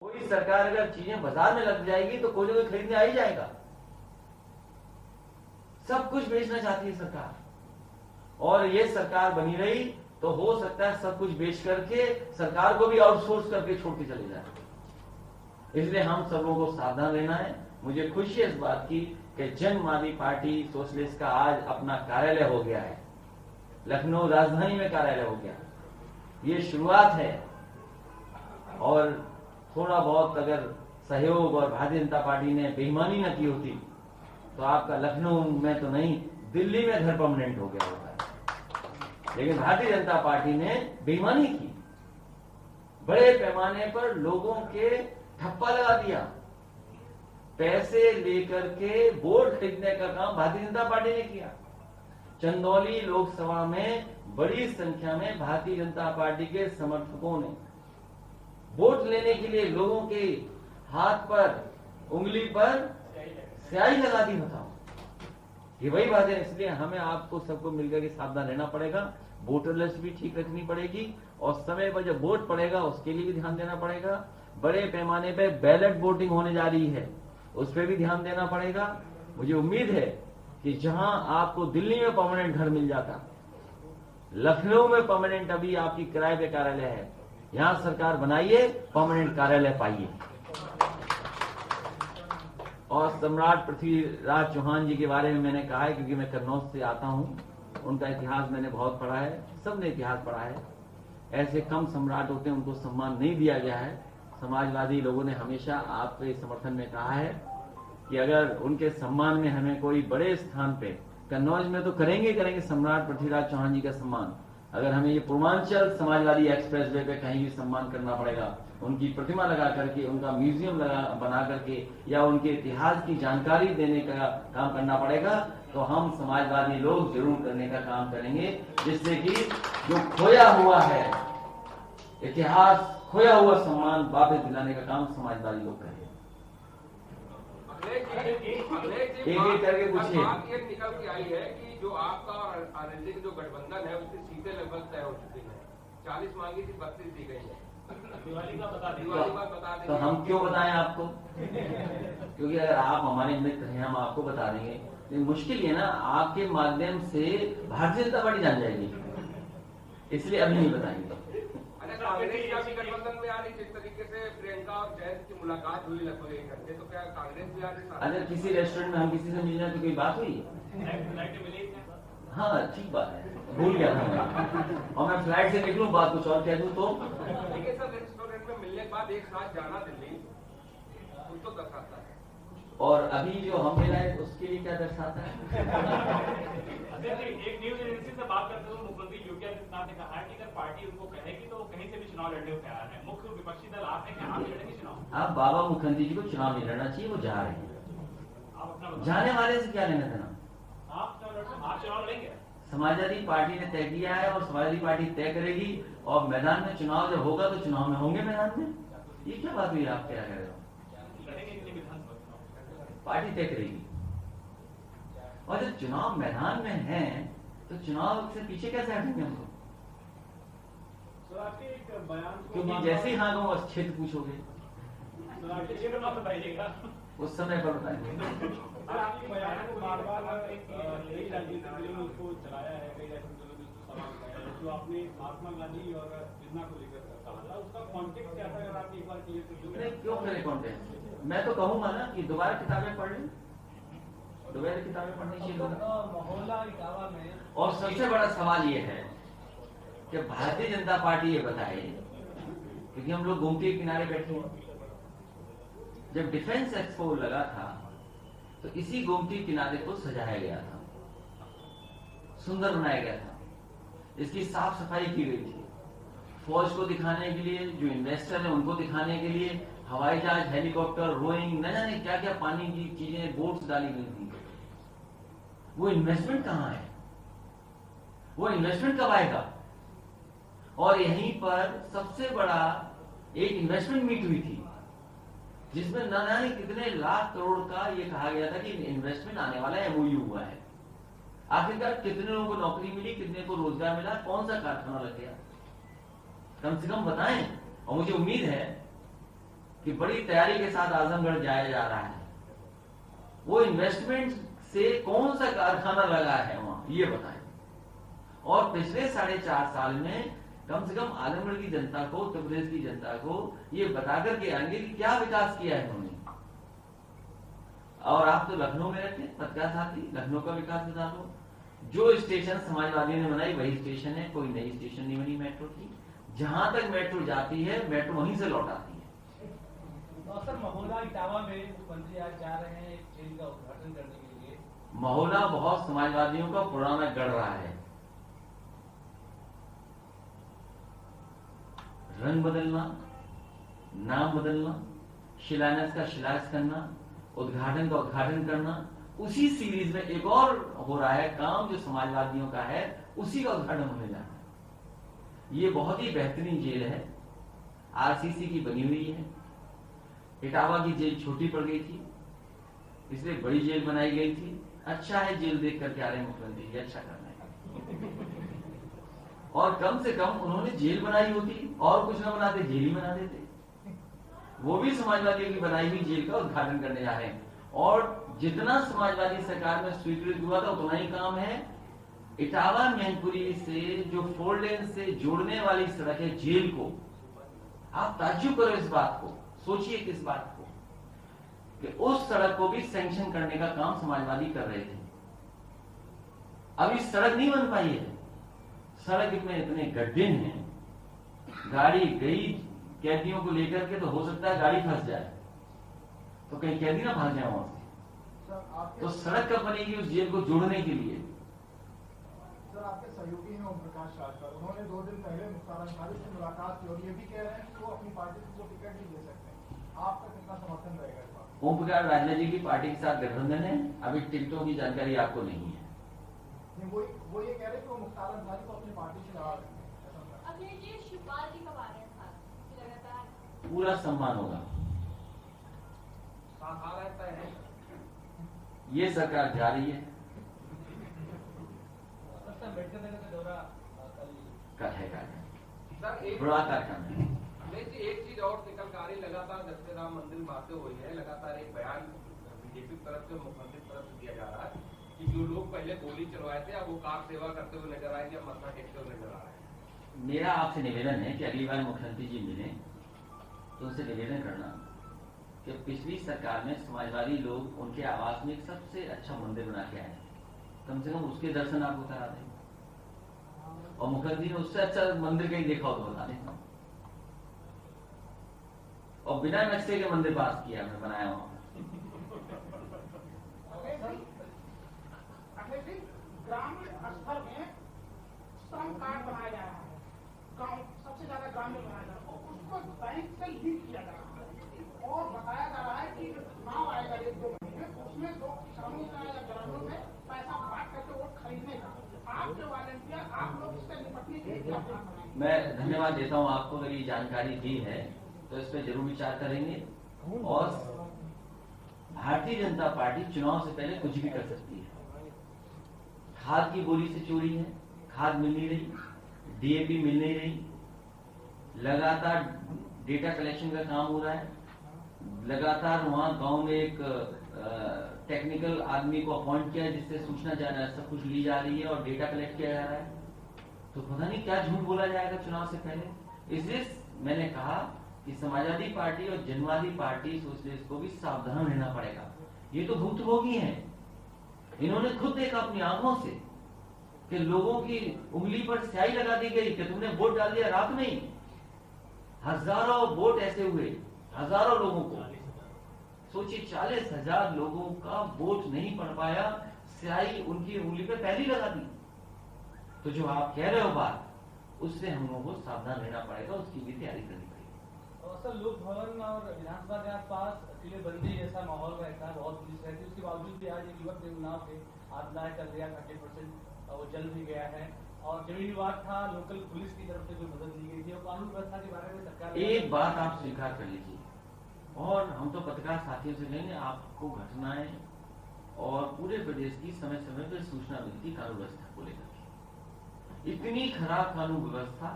कोई सरकार अगर चीजें बाजार में लग जाएगी तो कोई ना कोई खरीदने आ ही जाएगा। सब कुछ बेचना चाहती है सरकार, और ये सरकार बनी रही तो हो सकता है सब कुछ बेच करके सरकार को भी आउटसोर्स करके छोड़ के चले जाए। इसलिए हम सब लोगों को सावधान रहना है। मुझे खुशी है इस बात की कि जनमादी पार्टी सोशलिस्ट का आज अपना कार्यालय हो गया है, लखनऊ राजधानी में कार्यालय हो गया। ये शुरुआत है, और थोड़ा बहुत अगर सहयोग और भारतीय जनता पार्टी ने बेईमानी न की होती तो आपका लखनऊ में तो नहीं, दिल्ली में घर परमानेंट हो गया होता है। लेकिन भारतीय जनता पार्टी ने बेईमानी की, बड़े पैमाने पर लोगों के ठप्पा लगा दिया। पैसे लेकर के वोट खरीदने का काम भारतीय जनता पार्टी ने किया। चंदौली लोकसभा में बड़ी संख्या में भारतीय जनता पार्टी के समर्थकों ने वोट लेने के लिए लोगों के हाथ पर, उंगली पर स्याही लगा दी। बताओ, ये वही बात है। इसलिए हमें आपको सबको मिलकर के सावधान रहना पड़ेगा। वोटर लिस्ट भी ठीक रखनी पड़ेगी, और समय पर जब वोट पड़ेगा उसके लिए भी ध्यान देना पड़ेगा। बड़े पैमाने पे बैलेट वोटिंग होने जा रही है, उस पर भी ध्यान देना पड़ेगा। मुझे उम्मीद है कि जहां आपको दिल्ली में परमानेंट घर मिल जाता, लखनऊ में परमानेंट अभी आपकी किराए पे कार्यालय है, यहां सरकार बनाइए, परमानेंट कार्यालय पाइए। और सम्राट पृथ्वीराज चौहान जी के बारे में मैंने कहा है क्योंकि मैं कन्नौज से आता हूं, उनका इतिहास मैंने बहुत पढ़ा है, सबने इतिहास पढ़ा है। ऐसे कम सम्राट होते हैं, उनको सम्मान नहीं दिया गया है। समाजवादी लोगों ने हमेशा आपके समर्थन में कहा है कि अगर उनके सम्मान में हमें कोई बड़े स्थान पे, कन्नौज में तो करेंगे सम्राट पृथ्वीराज चौहान जी का सम्मान। अगर हमें ये पूर्वांचल समाजवादी एक्सप्रेसवे पे कहीं भी सम्मान करना पड़ेगा, उनकी प्रतिमा लगा करके, उनका म्यूजियम बना करके, या उनके इतिहास की जानकारी देने का काम करना पड़ेगा, तो हम समाजवादी लोग जरूर करने का काम करेंगे, जिससे कि जो खोया हुआ है इतिहास, खोया हुआ सम्मान वापस दिलाने का काम समाजवादी लोग करेंगे। एक एक करके पूछिए। बात ये निकल के आई है कि जो आपका और आरएलडी का जो गठबंधन है उसकी सीटें लगभग तय हो चुकी है। 40 मांगी थी, 32 दी गई है। दिवाली का बता दें तो हम क्यों बताएं आपको? क्योंकि अगर आप हमारे मित्र हैं, हम आपको बता देंगे। लेकिन मुश्किल है ना, आपके माध्यम से भारतीय जनता पार्टी जान जाएगी, इसलिए अभी नहीं बताएंगे। कांग्रेस का भी गठबंधन में आ रही, जिस तरीके से प्रियंका और जयंत की मुलाकात हुई लगभग 1 घंटे, तो क्या कांग्रेस भी आ रही? अगर किसी रेस्टोरेंट में हम किसी से मिलने की कोई बात हुई? हाँ, ठीक बात है, भूल गया था मैं। और मैं फ्लाइट से निकलूं, बात कुछ और कह दूं तो? देखिए सर, रेस्टोरेंट में मिलने के बाद एक साथ जाना दिल्ली, कुछ तो दर्शाता है। और अभी जो हम मिला है उसके लिए क्या दर्शाता है? एक न्यूज एजेंसी से बात करते हुए मुख्यमंत्री योगी आदित्यनाथ ने कहा है कि अगर पार्टी उनको कहेगी तो वो कहीं से भी चुनाव लड़ने को तैयार है। मुख्य विपक्षी दल आप हैं कि आप लड़ेंगे चुनाव? आप बाबा मुखर्जी जी को चुनाव नहीं लड़ना चाहिए, वो जा रहे हैं। आप अपना जाने वाले से क्या लेना देना? आप चुनाव लड़ेंगे? समाजवादी पार्टी ने तय किया है और समाजवादी पार्टी तय करेगी, और मैदान में चुनाव जब होगा तो चुनाव में होंगे मैदान में। ये क्या बात हुई? आप क्या कह रहे हो? पार्टी तय करेगी, और जब चुनाव मैदान में है तो चुनाव से पीछे कैसे हटेंगे हम लोग? क्योंकि जैसे ही हाँ कहूँ बस क्षेत्र पूछोगे, उस समय पर बताएंगे। जो आपने महात्मा गांधी और जिन्ना को लेकर कहा था, उसका कॉन्टेक्स्ट क्या था? अगर आप एक बार क्लियर कर नहीं, क्यों करे कॉन्टेक्स्ट? मैं तो कहूंगा ना कि दोबारा किताबें पढ़ लें, दोबारा किताबें पढ़नी चाहिए। और सबसे बड़ा सवाल ये है कि भारतीय जनता पार्टी ये बताए, क्योंकि हम लोग गोमती के किनारे बैठे हैं, जब डिफेंस एक्सपो लगा था तो इसी गोमती किनारे को सजाया गया था, सुंदर बनाया गया था, इसकी साफ सफाई की गई थी, फौज को दिखाने के लिए, जो इन्वेस्टर है उनको दिखाने के लिए हवाई जहाज, हेलीकॉप्टर, रोइंग, न जाने क्या क्या पानी की चीजें, बोट्स डाली गई थी। वो इन्वेस्टमेंट कहां है? वो इन्वेस्टमेंट कब आएगा? और यहीं पर सबसे बड़ा एक इन्वेस्टमेंट मीट हुई थी, जिसमें न जाने कितने लाख करोड़ का ये कहा गया था कि इन्वेस्टमेंट आने वाला है, एमओयू हुआ है। आखिरकार कितने लोगों को नौकरी मिली, कितने को रोजगार मिला, कौन सा कारखाना लग गया? कम से कम बताएं। और मुझे उम्मीद है कि बड़ी तैयारी के साथ आजमगढ़ जाया जा रहा है, वो इन्वेस्टमेंट से कौन सा कारखाना लगा है वहां, ये बताएं। और पिछले 4.5 साल में कम से कम आजमगढ़ की जनता को, उत्तर प्रदेश की जनता को ये बताकर के आएंगे कि क्या विकास किया है उन्होंने। और आप तो लखनऊ में रहते हैं, पत्रकार साथी, लखनऊ का विकास बता दो। जो स्टेशन समाजवादियों ने बनाई वही स्टेशन है, कोई नई स्टेशन नहीं बनी मेट्रो की। जहां तक मेट्रो जाती है मेट्रो वहीं से लौट आती है। तो सर महोला इटावा में मुख्यमंत्री आज जा रहे हैं एक जेल का उद्घाटन करने के लिए। महोला बहुत समाजवादियों का पुराना गढ़ रहा है। रंग बदलना, नाम बदलना, शिलान्यास का शिलान्यास करना, उद्घाटन का उद्घाटन करना, उसी सीरीज में एक और हो रहा है काम जो समाजवादियों का है, उसी का उद्घाटन होने जा रहा है। ये बहुत ही बेहतरीन जेल है, आरसीसी की बनी हुई है। इटावा की जेल छोटी पड़ गई थी, इसलिए बड़ी जेल बनाई गई थी। अच्छा है जेल देख करके आ रहे मुख्यमंत्री, ये अच्छा करना है। और कम से कम उन्होंने जेल बनाई होती और कुछ ना बनाते, जेल ही बना देते। वो भी समाजवादियों की बनाई हुई जेल का उद्घाटन करने जा रहे हैं। और जितना समाजवादी सरकार में स्वीकृत हुआ था उतना ही काम है। इटावा मैनपुरी से जो 4 लेन से जोड़ने वाली सड़क है जेल को, आप ताज्जुब करो इस बात को, सोचिए किस बात को, कि उस सड़क को भी सैंक्शन करने का काम समाजवादी कर रहे थे। अभी सड़क नहीं बन पाई है, सड़क में इतने गड्ढे हैं, गाड़ी गई कैदियों को लेकर के तो हो सकता है गाड़ी फंस जाए, तो कहीं कैदी ना भाग जाए वहां से। तो सड़क कब बनेगी उस जेल को जोड़ने के लिए? सर आपके सहयोगी हैं ओम प्रकाश राजभर, उन्होंने 2 दिन पहले मुख्तार अंसारी से मुलाकात की और ये भी कह रहे हैं कि वो अपनी पार्टी को टिकट नहीं दे सकते। आपका कितना समर्थन रहेगा इस बात? ओम प्रकाश राजभर जी की पार्टी के साथ गठबंधन है, अभी टिकटों की जानकारी आपको नहीं है। वो ये कह रहे हैं कि वो मुख्तार अंसारी को अपनी पार्टी से लगा देंगे। पूरा सम्मान होगा। ये सरकार जा रही है, कल है बड़ा कार्यक्रम है। एक चीज और निकल कर आ रही, लगातार जब से राम मंदिर बातें हुई है, लगातार एक बयान बीजेपी की तरफ से, मुख्यमंत्री की तरफ से दिया जा रहा है कि जो लोग पहले गोली चलवाए थे अब वो कार सेवा करते हुए नजर आएंगे, अब मत्था टेकते हुए नजर आ रहे हैं। मेरा आपसे निवेदन है कि अगली बार मुख्यमंत्री जी मिले तो उनसे निवेदन करना कि पिछली सरकार में समाजवादी लोग उनके आवास में एक सबसे अच्छा मंदिर बना के आए, कम से कम उसके दर्शन आपको करा दें। और मुखर्जी ने उससे अच्छा मंदिर कहीं देखा हो तो बता दें। और बिना नक्शे के मंदिर पास किया, मैं बनाया वहां। ग्रामीण स्तर में श्रम कार्ड बनाया जा रहा है, गांव सबसे ज्यादा ग्रामीण बनाया जा रहा है, उसको बैंक से लिंक किया जा रहा है और बताया जा रहा है कि चुनाव आएगा 1-2 महीने, उसमें 2 किसानों का या ग्रामीणों में पैसा बांट करके वोट खरीदने का। आपके वॉलंटियर, आप लोग इससे निपटने के लिए क्या प्लान बनाएंगे? मैं धन्यवाद देता हूं आपको, अगर ये जानकारी दी है तो इस पर जरूर विचार करेंगे। और भारतीय जनता पार्टी चुनाव से पहले कुछ भी कर सकती है। खाद की बोली से चोरी है, खाद मिल नहीं रही, डीएपी मिल नहीं रही, लगातार डेटा कलेक्शन का काम हो रहा है, लगातार वहां गांव में एक टेक्निकल आदमी को अपॉइंट किया जिससे सूचना सब कुछ ली जा रही है और डेटा कलेक्ट किया जा रहा है। तो पता नहीं क्या झूठ बोला जाएगा चुनाव से पहले। इसलिए मैंने कहा कि समाजवादी पार्टी और जनवादी पार्टी सोशलिस्ट को भी सावधान रहना पड़ेगा। ये तो भुक्तभोगी हैं, इन्होंने खुद देखा अपनी आंखों से कि लोगों की उंगली पर स्याही लगा दी गई कि तुमने वोट डाल दिया। रात में ही हजारों वोट ऐसे हुए, हजारों लोगों को, सोचिए 40,000 लोगों का वोट नहीं पड़ पाया, स्याही उनकी उंगली पर पहली लगा दी। तो जो आप कह रहे हो बात, उससे हम लोगों को सावधान रहना पड़ेगा, उसकी भी तैयारी करनी पड़ेगी। सर लोक भवन और विधानसभा के आसपास किलेबंदी जैसा माहौल रहता है, बहुत पुलिस रहती है, उसके बावजूद भी आज एक युवक ने उन्नाव से आत्मदाह कर दिया, 30% वो जल भी गया है। और जमीन विवाद था, लोकल पुलिस की तरफ से कोई मदद दी गई थी, और कानून व्यवस्था के बारे में सरकार एक बात आप स्वीकार कर लीजिए, और हम तो पत्रकार साथियों से कहेंगे, आपको घटनाएं और पूरे प्रदेश की समय समय पर सूचना मिलती कानून व्यवस्था को लेकर। इतनी खराब कानून व्यवस्था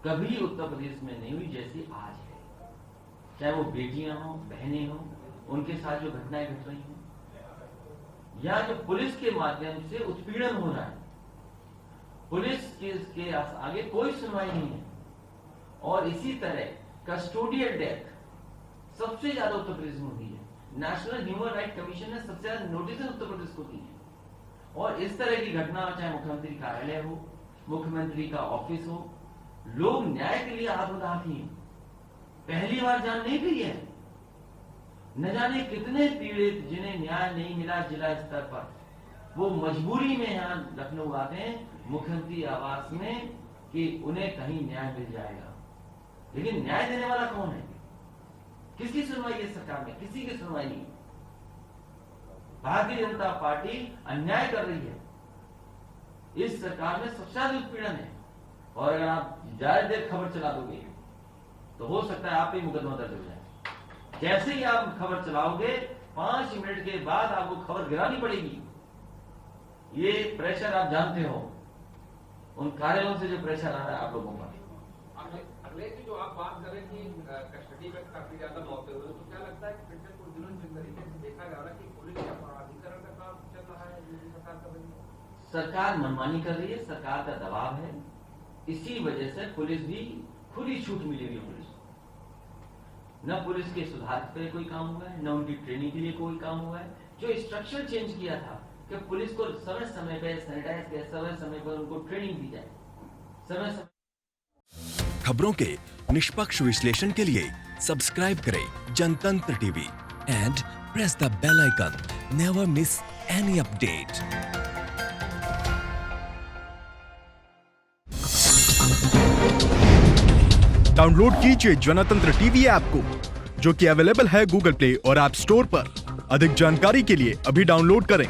कभी उत्तर प्रदेश में नहीं हुई जैसी आज है। चाहे वो बेटियां हों, बहनें हों, उनके साथ जो घटनाएं घट रही हैं, या जो पुलिस के माध्यम से उत्पीड़न हो रहा है, पुलिस के आगे कोई सुनवाई नहीं है। और इसी तरह कस्टोडियल डेथ सबसे ज्यादा उत्तर प्रदेश में हुई है। नेशनल ह्यूमन राइट कमीशन ने सबसे ज्यादा नोटिस उत्तर प्रदेश को दी है। और इस तरह की घटना, चाहे मुख्यमंत्री कार्यालय हो, मुख्यमंत्री का ऑफिस हो, लोग न्याय के लिए आत्मदाही हैं। पहली बार जान नहीं गई है, न जाने कितने पीड़ित जिन्हें न्याय नहीं मिला जिला स्तर पर, वो मजबूरी में यहां लखनऊ आते हैं मुख्यमंत्री आवास में कि उन्हें कहीं न्याय मिल जाएगा। लेकिन न्याय देने वाला कौन है? किसकी सुनवाई है सरकार में? किसी की सुनवाई नहीं। भारतीय जनता पार्टी अन्याय कर रही है। इस सरकार में सबसे ज्यादा उत्पीड़न है। और अगर आप ज्यादा देर खबर चला दोगे तो हो सकता है आप ही मुकदमा दर्ज हो जाए। जैसे ही आप खबर चलाओगे 5 मिनट के बाद आपको खबर गिरानी पड़ेगी। ये प्रेशर आप जानते हो, उन कार्यालयों से जो प्रेशर आ रहा है आप लोगों का। अखिलेश जी, जो आप बात करें कि कस्टडी में काफी ज्यादा मौतें हुई, तो क्या लगता है कि पिछले कुछ दिनों जिस तरीके से देखा जा रहा है कि पुलिस का अपराधीकरण का काम चल रहा है, योगी सरकार का भी सरकार मनमानी कर रही है, सरकार का दबाव है। इसी वजह से पुलिस भी खुली छूट मिली हुई है। पुलिस न पुलिस के सुधार पे कोई काम हुआ है, न उनकी ट्रेनिंग के लिए कोई काम हुआ है। जो स्ट्रक्चर चेंज किया था कि पुलिस को समय समय पे सैनिटाइज किया, समय समय पर उनको ट्रेनिंग दी जाए, समय समय। खबरों के निष्पक्ष विश्लेषण के लिए सब्सक्राइब करें Jantantra TV and press the bell icon. Never miss any update. Download कीजिए जनतंत्र टीवी ऐप को, जो कि अवेलेबल है गूगल प्ले और ऐप स्टोर पर। अधिक जानकारी के लिए अभी डाउनलोड करें।